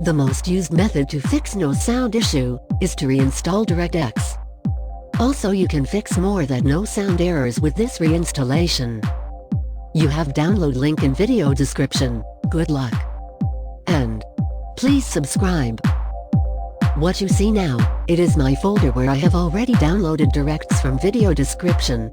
The most used method to fix no sound issue is to reinstall DirectX. Also, you can fix more than no sound errors with this reinstallation. You have download link in video description. Good luck. And please subscribe. What you see now, it is my folder where I have already downloaded directs from video description.